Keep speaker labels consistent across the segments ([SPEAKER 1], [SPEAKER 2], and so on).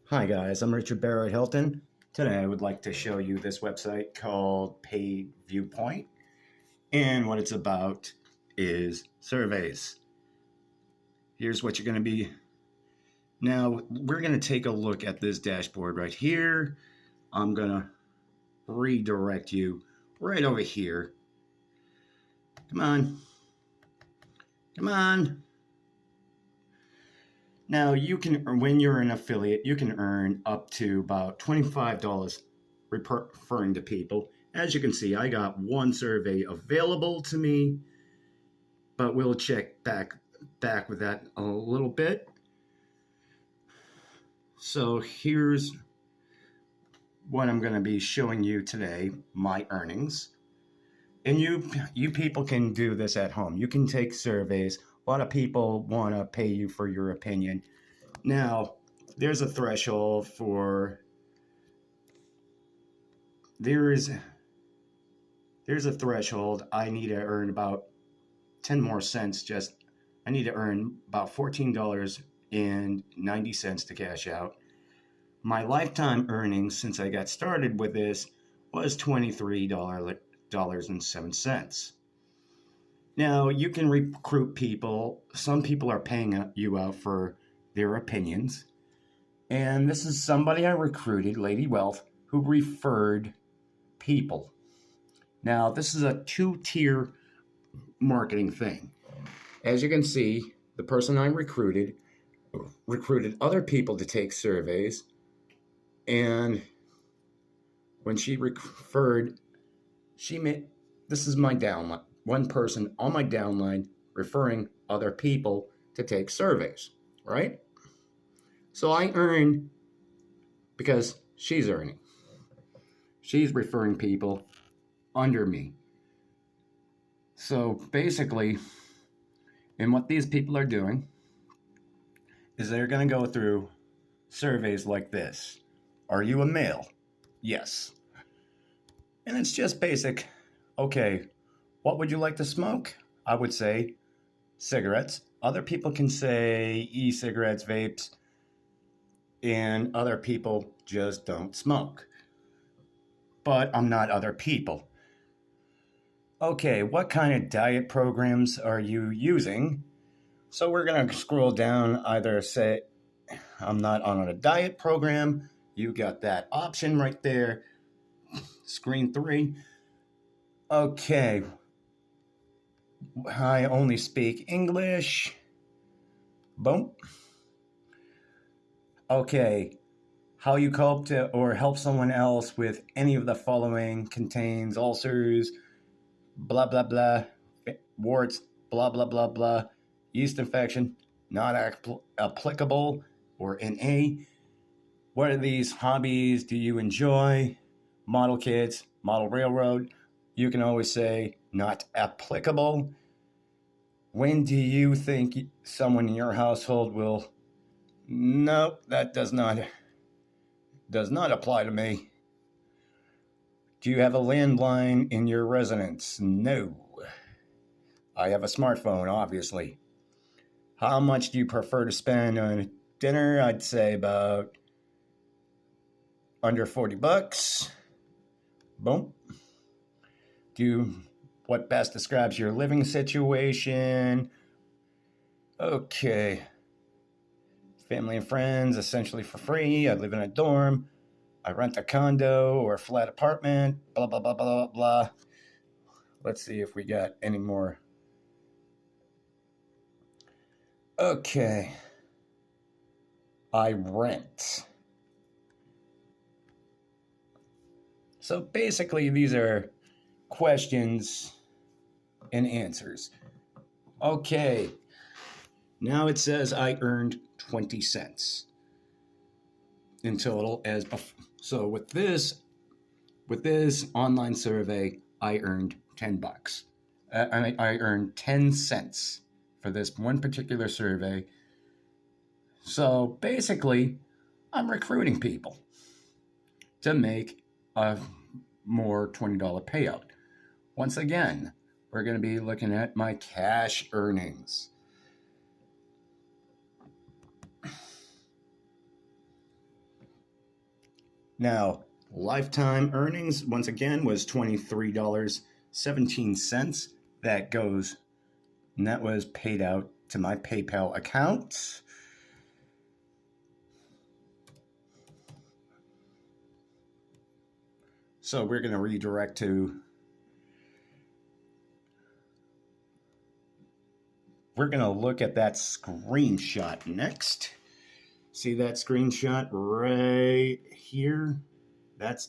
[SPEAKER 1] Hi guys, I'm Richard Barrett Hilton. Today I would like to show you this website called PaidViewPoint, and what it's about is surveys. Here's what you're going to be. Now we're going to take a look at this dashboard right here. I'm going to redirect you right over here. Come on. Come on. Now you can, when you're an affiliate, you can earn up to about $25 referring to people. As you can see, I got one survey available to me, but we'll check back with that a little bit. So here's what I'm going to be showing you today, my earnings. And you people can do this at home. You can take surveys. A lot of people want to pay you for your opinion. Now, there's a threshold for there's a threshold. I need to earn about 10 more cents. I need to earn about $14.90 to cash out. My lifetime earnings since I got started with this was $23.07. Now, you can recruit people. Some people are paying you out for their opinions. And this is somebody I recruited, Lady Wealth, who referred people. Now, this is a two-tier marketing thing. As you can see, the person I recruited other people to take surveys. And when she referred, this is my downline. One person on my downline referring other people to take surveys, right? So I earn because she's earning. She's referring people under me. So basically, and what these people are doing is they're going to go through surveys like this. Are you a male? Yes. And it's just basic. Okay, what would you like to smoke? I would say cigarettes. Other people can say e-cigarettes, vapes, and other people just don't smoke. But I'm not other people. Okay, what kind of diet programs are you using? So we're going to scroll down, either say, I'm not on a diet program. You got that option right there. Screen 3. Okay. I only speak English. Boom. Okay. How you cope to or help someone else with any of the following contains ulcers, blah, blah, blah, warts, blah, blah, blah, blah, yeast infection, not applicable, or NA. What are these hobbies do you enjoy? Model kits, model railroad. You can always say not applicable. When do you think someone in your household will? Nope, that does not apply to me. Do you have a landline in your residence? No. I have a smartphone, obviously. How much do you prefer to spend on dinner? I'd say about under $40. Boom. What best describes your living situation? Okay. Family and friends, essentially for free. I live in a dorm. I rent a condo or a flat apartment. Blah, blah, blah, blah, blah. Let's see if we got any more. Okay. I rent. So basically, these are questions and answers. Okay. Now it says I earned 20 cents in total. So with this online survey, I earned $10. I earned 10 cents for this one particular survey. So basically, I'm recruiting people to make a more $20 payout. Once again, we're going to be looking at my cash earnings. Now, lifetime earnings, once again, was $23.17. That goes, and that was paid out to my PayPal account. So we're going to redirect to, we're going to look at that screenshot next. See that screenshot right here? That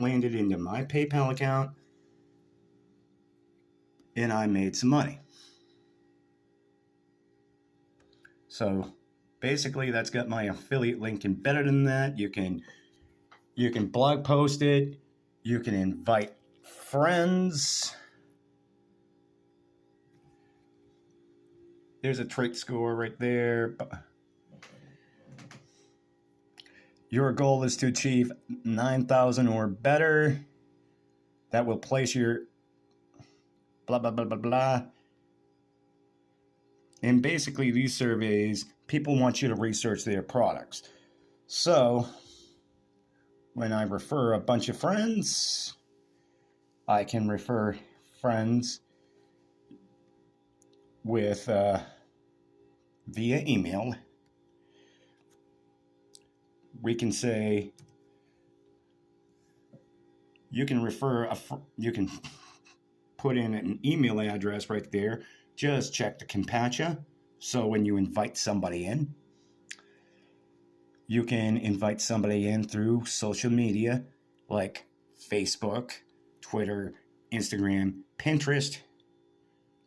[SPEAKER 1] landed into my PayPal account, and I made some money. So basically, that's got my affiliate link embedded in that. You can blog post it. You can invite friends. There's a trait score right there. Your goal is to achieve 9,000 or better. That will place your blah, blah, blah, blah, blah. And basically, these surveys, people want you to research their products. So when I refer a bunch of friends, I can refer friends with via email. We can say, you can refer, you can put in an email address right there. Just check the CAPTCHA. So when you invite somebody in, you can invite somebody in through social media like Facebook, Twitter, Instagram, Pinterest,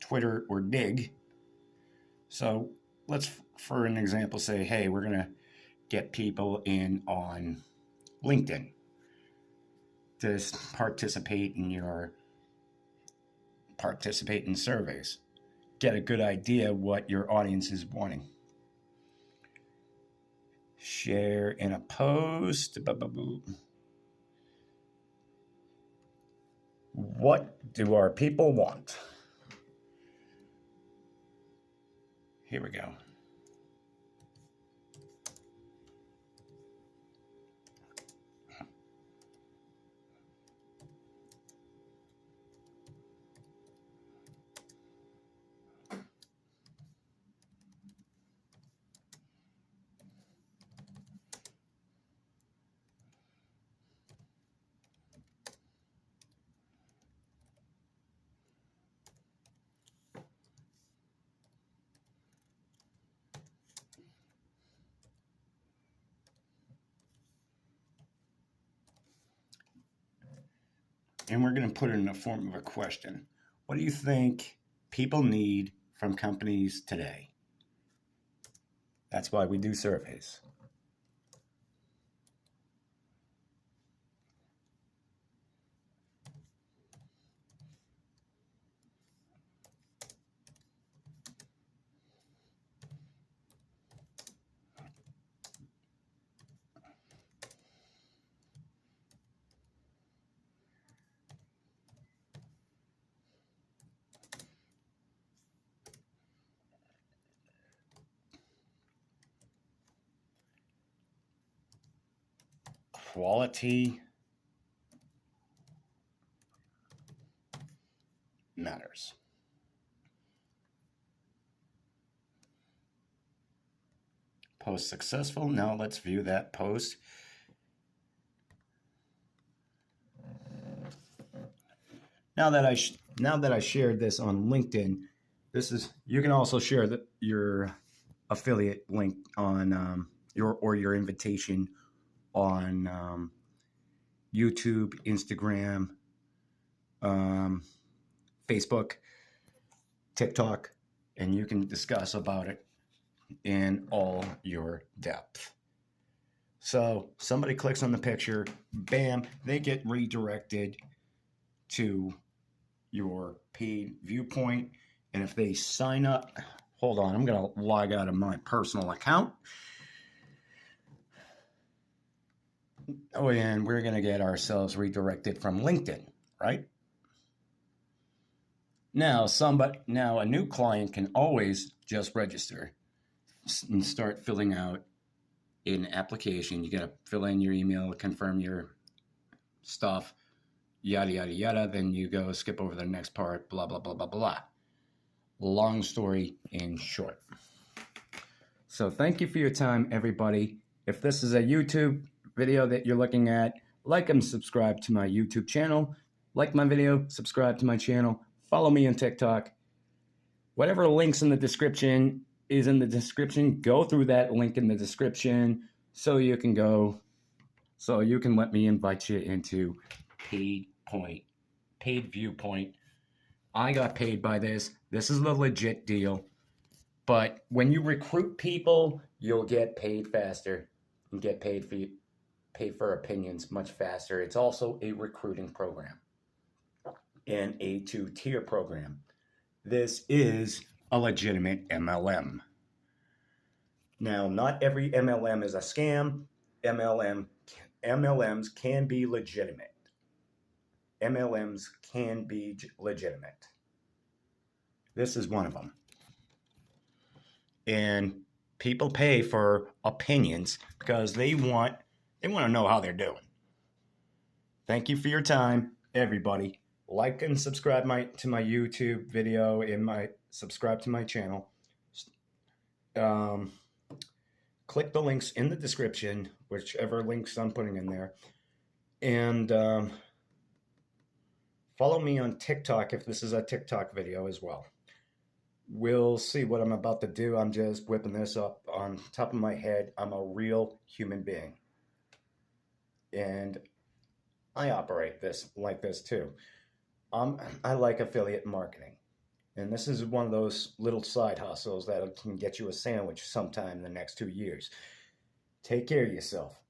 [SPEAKER 1] Twitter, or Dig. So let's, for an example, say, hey, we're going to get people in on LinkedIn to participate in surveys. Get a good idea what your audience is wanting. Share in a post. What do our people want? Here we go. And we're going to put it in the form of a question. What do you think people need from companies today? That's why we do surveys. Quality matters. Post successful. Now let's view that post. Now that I shared this on LinkedIn, you can also share your affiliate link on your invitation on YouTube, Instagram, Facebook, TikTok, and you can discuss about it in all your depth. So somebody clicks on the picture, bam, they get redirected to your PaidViewPoint. And if they sign up, hold on, I'm going to log out of my personal account. Oh, and we're going to get ourselves redirected from LinkedIn, right? Now a new client can always just register and start filling out an application. You got to fill in your email, confirm your stuff, yada, yada, yada. Then you go skip over the next part, blah, blah, blah, blah, blah. Long story in short. So thank you for your time, everybody. If this is a YouTube video that you're looking at, like and subscribe to my YouTube channel. Like my video, subscribe to my channel. Follow me on TikTok. Whatever links in the description is in the description. Go through that link in the description so you can let me invite you into PaidViewPoint. I got paid by this. This is the legit deal. But when you recruit people, you'll get paid faster and get paid for opinions much faster. It's also a recruiting program and a 2-tier program. This is a legitimate MLM. Now, not every MLM is a scam. MLMs can be legitimate. MLMs can be legitimate. This is one of them. And people pay for opinions because they want to know how they're doing. Thank you for your time, everybody. Like and subscribe to my YouTube video and subscribe to my channel. Click the links in the description, whichever links I'm putting in there. And follow me on TikTok if this is a TikTok video as well. We'll see what I'm about to do. I'm just whipping this up on top of my head. I'm a real human being. And I operate like this too. I like affiliate marketing. And this is one of those little side hustles that can get you a sandwich sometime in the next 2 years. Take care of yourself.